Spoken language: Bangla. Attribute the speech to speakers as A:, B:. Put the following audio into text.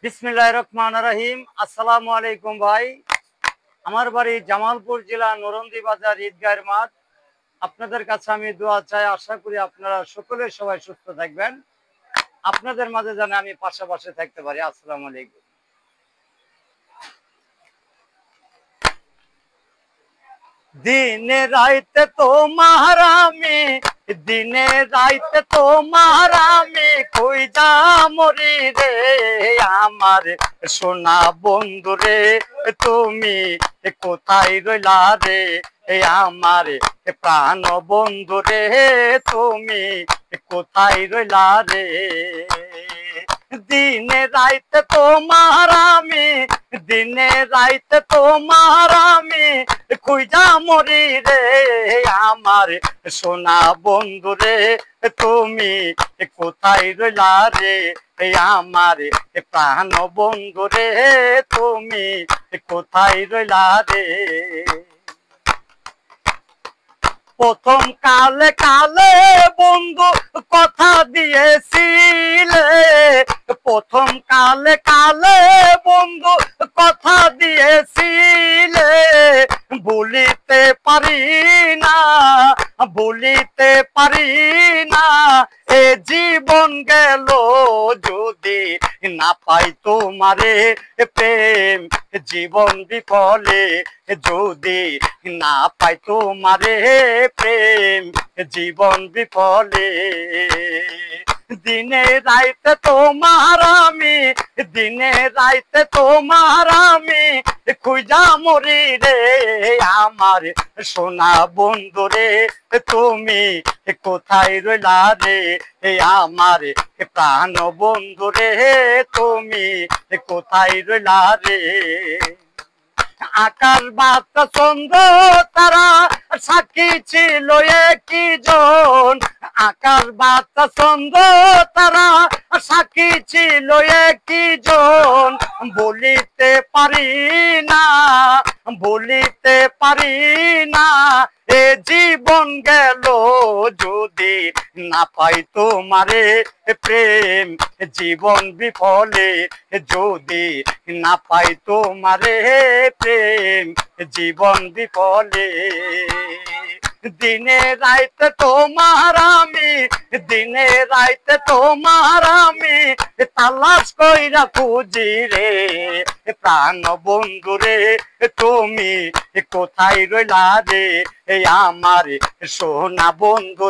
A: বিসমিল্লাহির রহমানির রহিম। আসসালামু আলাইকুম ভাই। আমার বাড়ি জামালপুর জেলা নরন্দি বাজার ঈদগাহের মাঠ। আপনাদের কাছে আমি দোয়া চাই, আশা করি আপনারা সকলে সবাই সুস্থ থাকবেন। আপনাদের মাঝে যেন আমি পাশাপাশি থাকতে পারি। আসসালামু আলাইকুম। দিনে রাইতে তোমার আমি, দিনে রাইতে তোমার আমি কই যা মরি রে আমার সোনা বন্ধু রে, তুমি কোথায় রইলা রে আমার প্রাণ বন্ধু রে, তুমি কোথায় রইলা রে। দিনে রাইতে তোমার আমি, দিনে রাইতে তোমার আমি খুঁজা মরি রে আমার সোনা বন্ধু রে, তুমি কোথায় রইলা রে আমার প্রাণ বন্ধু রে, তুমি কোথায় রইলা রে। প্রথম কালে কালে বন্ধু কথা দিয়েছিলে, প্রথম কালে কালে বন্ধু কথা দিয়েছিলে, বলিতে পারি না, বলিতে পারি না এ জীবন গেল যদি না পাই তোমারে প্রেম, জীবন বিফলে যদি না পাই তোমারে প্রেম, জীবন বিফলে। দিনে রাইতে তোমার আমি, দিনে রাইতে তোমার আমি খুঁজা মরি রে আমার সোনা বন্ধু রে, তুমি কোথায় রইলা রে আমার প্রাণ বন্ধু রে, তুমি কোথায় রইলা রে। আকাশ বাতাস চন্দ্র তারা সাক্ষী ছিল একই জন, আকাশ বাতাস চন্দ্র তারা সাক্ষী ছিল একই জন, বলিতে পারি না, বলিতে পারি না এ জীবন গেল যদি না পাই তোমারে প্রেম, জীবন বিফলে যদি না পাই তোমারে প্রেম, জীবন বিফলে। দিনে রাইতে তোমার আমি, দিনে রাইতে তোমার আমি তালাশ কইরা খুঁজি রে প্রাণ বন্ধু রে, তুমি কোথায় রইলা রে আমার সোনা বন্ধু।